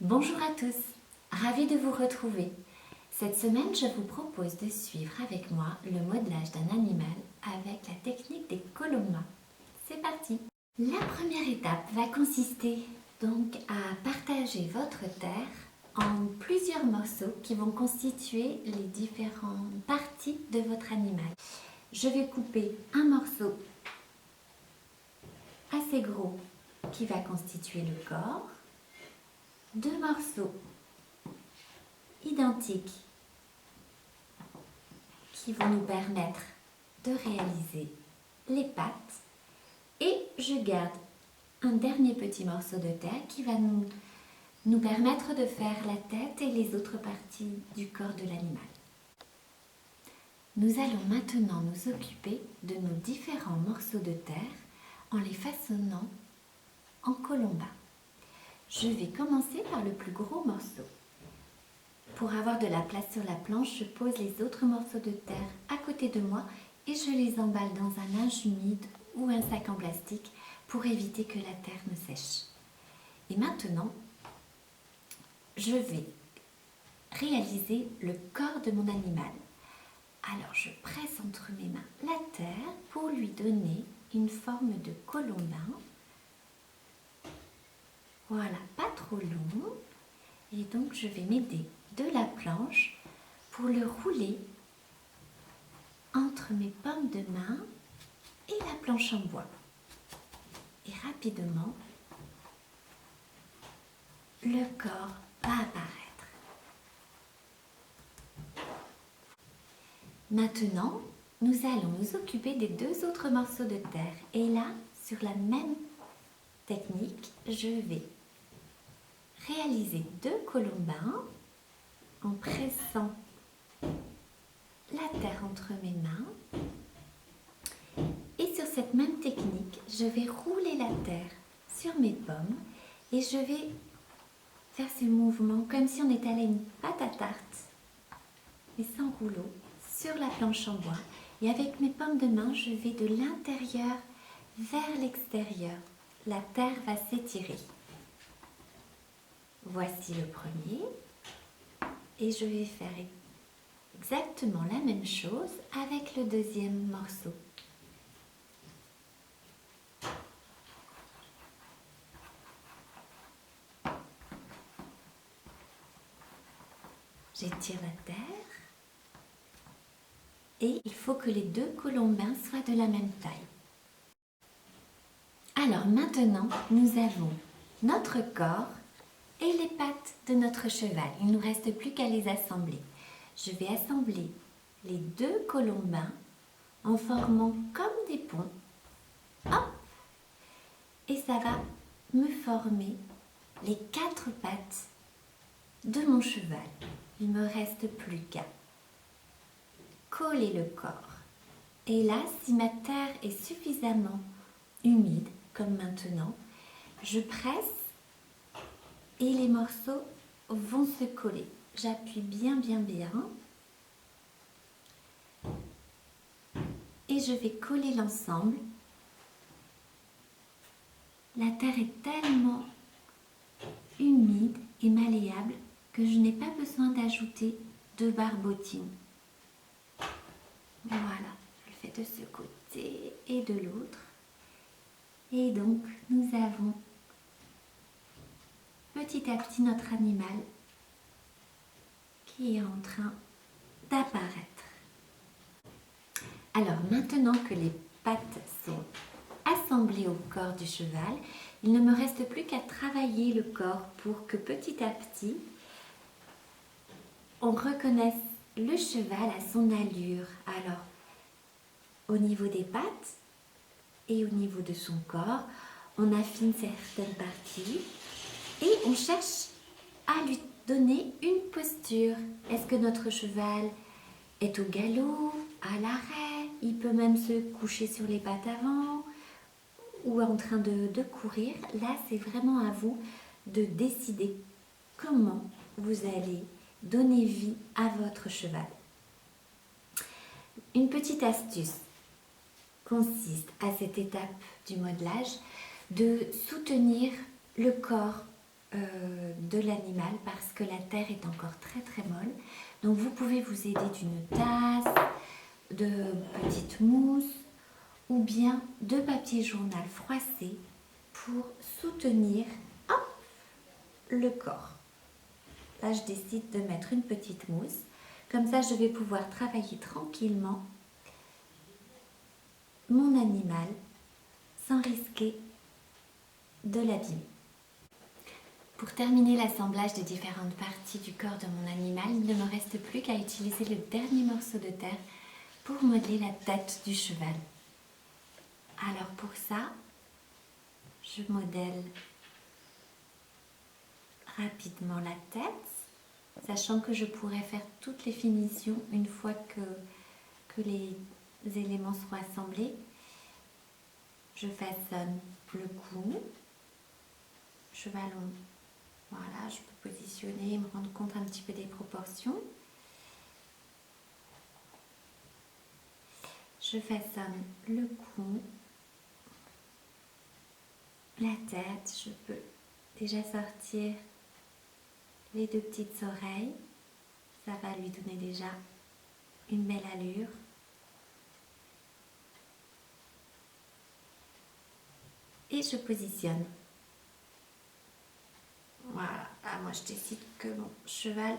Bonjour à tous, ravie de vous retrouver. Cette semaine, je vous propose de suivre avec moi le modelage d'un animal avec la technique des colombas. C'est parti! La première étape va consister donc à partager votre terre en plusieurs morceaux qui vont constituer les différentes parties de votre animal. Je vais couper un morceau assez gros qui va constituer le corps, deux morceaux identiques qui vont nous permettre de réaliser les pattes et je garde un dernier petit morceau de terre qui va nous permettre de faire la tête et les autres parties du corps de l'animal. Nous allons maintenant nous occuper de nos différents morceaux de terre en les façonnant en colombas. Je vais commencer par le plus gros morceau. Pour avoir de la place sur la planche, je pose les autres morceaux de terre à côté de moi et je les emballe dans un linge humide ou un sac en plastique pour éviter que la terre ne sèche. Et maintenant, je vais réaliser le corps de mon animal. Alors je presse entre mes mains la terre pour lui donner une forme de colombin. Voilà, pas trop long. Et donc je vais m'aider de la planche pour le rouler entre mes paumes de main et la planche en bois. Et rapidement, le corps va apparaître. Maintenant, nous allons nous occuper des deux autres morceaux de terre. Et là, sur la même technique, je vais réaliser deux colombins en pressant la terre entre mes mains. Et sur cette même technique, je vais rouler la terre sur mes pommes et je vais faire ce mouvement comme si on étalait une pâte à tarte, mais sans rouleau, sur la planche en bois. Et avec mes pommes de main, je vais de l'intérieur vers l'extérieur. La terre va s'étirer. Voici le premier. Et je vais faire exactement la même chose avec le deuxième morceau. J'étire la terre et il faut que les deux colombins soient de la même taille. Alors maintenant, nous avons notre corps et les pattes de notre cheval. Il ne nous reste plus qu'à les assembler. Je vais assembler les deux colombins en formant comme des ponts. Hop! Et ça va me former les quatre pattes de mon cheval. Il ne me reste plus qu'à coller le corps. Et là, si ma terre est suffisamment humide, comme maintenant, je presse et les morceaux vont se coller. J'appuie bien. Et je vais coller l'ensemble. La terre est tellement humide et malléable que je n'ai pas besoin d'ajouter de barbotine. Voilà, je le fais de ce côté et de l'autre. Et donc, nous avons petit à petit notre animal qui est en train d'apparaître. Alors, maintenant que les pattes sont assemblées au corps du cheval, il ne me reste plus qu'à travailler le corps pour que petit à petit, on reconnaisse le cheval à son allure. Alors, au niveau des pattes et au niveau de son corps, on affine certaines parties et on cherche à lui donner une posture. Est-ce que notre cheval est au galop, à l'arrêt? Il peut même se coucher sur les pattes avant ou en train de courir. Là, c'est vraiment à vous de décider comment vous allez donner vie à votre cheval. Une petite astuce consiste à cette étape du modelage de soutenir le corps de l'animal parce que la terre est encore très très molle. Donc vous pouvez vous aider d'une tasse, de petites mousses ou bien de papier journal froissé pour soutenir le corps. Là, je décide de mettre une petite mousse. Comme ça, je vais pouvoir travailler tranquillement mon animal sans risquer de l'abîmer. Pour terminer l'assemblage des différentes parties du corps de mon animal, il ne me reste plus qu'à utiliser le dernier morceau de terre pour modeler la tête du cheval. Alors pour ça, je modèle rapidement la tête, sachant que je pourrais faire toutes les finitions une fois que les éléments seront assemblés. Je façonne le cou, chevalon. Voilà, je peux positionner et me rendre compte un petit peu des proportions. Je façonne le cou, la tête. Je peux déjà sortir les deux petites oreilles. Ça va lui donner déjà une belle allure. Et je positionne. Voilà, là, moi je décide que mon cheval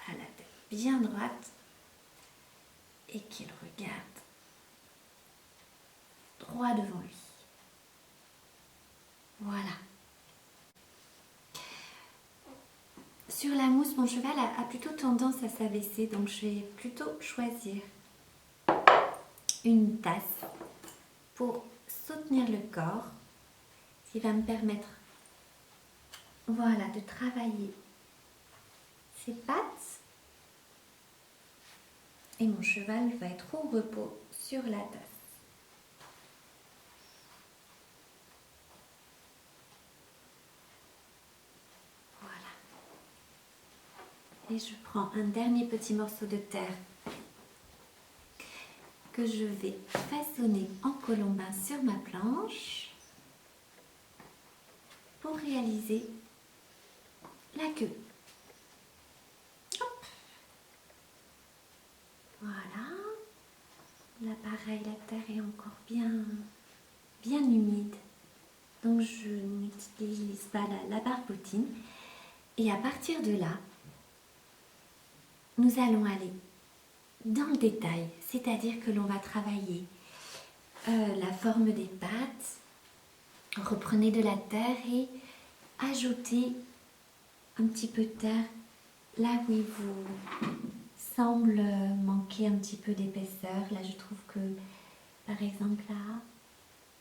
a la tête bien droite et qu'il regarde droit devant lui. Voilà. Sur la mousse, mon cheval a plutôt tendance à s'abaisser, donc je vais plutôt choisir une tasse pour soutenir le corps, qui va me permettre, voilà, de travailler ses pattes. Et mon cheval va être au repos sur la tasse. Voilà. Et je prends un dernier petit morceau de terre que je vais façonner en colombin sur ma planche pour réaliser la queue. Hop. Voilà. Là pareil, la terre est encore bien humide. Donc je n'utilise pas la barbotine. Et à partir de là, nous allons aller dans le détail, c'est-à-dire que l'on va travailler la forme des pattes, reprenez de la terre et ajoutez un petit peu de terre là où il vous semble manquer un petit peu d'épaisseur. Là, je trouve que, par exemple, là,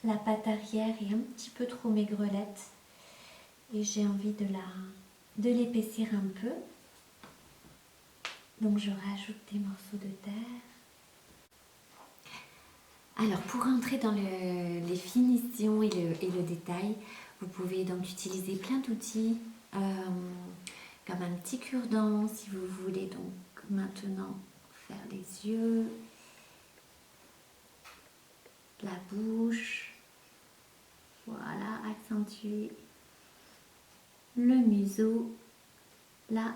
la patte arrière est un petit peu trop maigrelette et j'ai envie de l'épaissir un peu. Donc je rajoute des morceaux de terre. Alors pour entrer dans les finitions et le détail, vous pouvez donc utiliser plein d'outils comme un petit cure-dent si vous voulez donc maintenant faire les yeux, la bouche, voilà, accentuer le museau, là.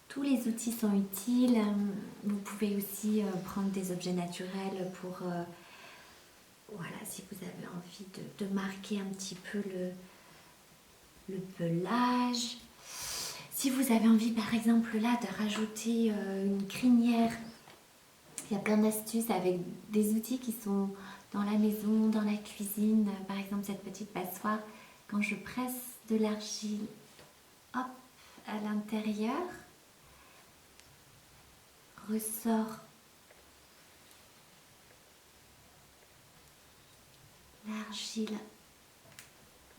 Tous les outils sont utiles. Vous pouvez aussi prendre des objets naturels pour, voilà, si vous avez envie de marquer un petit peu le pelage. Si vous avez envie, par exemple, là, de rajouter une crinière, il y a plein d'astuces avec des outils qui sont dans la maison, dans la cuisine. Par exemple, cette petite passoire, quand je presse de l'argile, hop, à l'intérieur, ressort l'argile,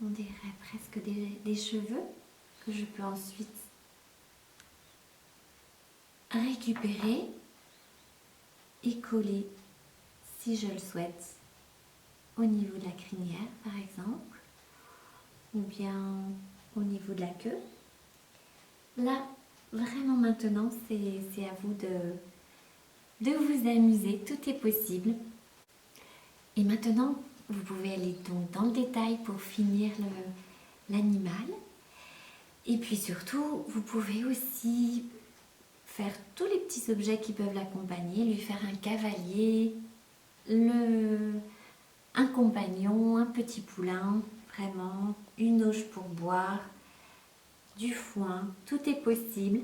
on dirait presque des cheveux que je peux ensuite récupérer et coller si je le souhaite au niveau de la crinière par exemple ou bien au niveau de la queue. Là vraiment maintenant c'est à vous de vous amuser, tout est possible. Et maintenant Vous pouvez aller donc dans le détail pour finir l'animal. Et puis surtout, vous pouvez aussi faire tous les petits objets qui peuvent l'accompagner, lui faire un cavalier, un compagnon, un petit poulain, vraiment, une auge pour boire, du foin, tout est possible.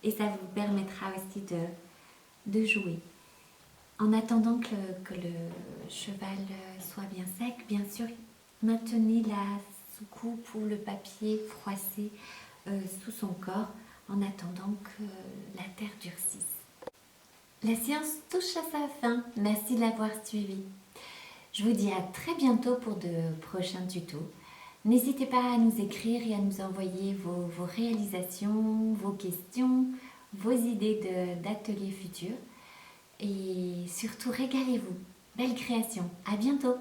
Et ça vous permettra aussi de jouer. En attendant que le cheval soit bien sec, bien sûr, maintenez la soucoupe ou le papier froissé sous son corps en attendant que la terre durcisse. La séance touche à sa fin. Merci de l'avoir suivi. Je vous dis à très bientôt pour de prochains tutos. N'hésitez pas à nous écrire et à nous envoyer vos réalisations, vos questions, vos idées d'ateliers futurs. Et surtout, régalez-vous. Belle création. À bientôt.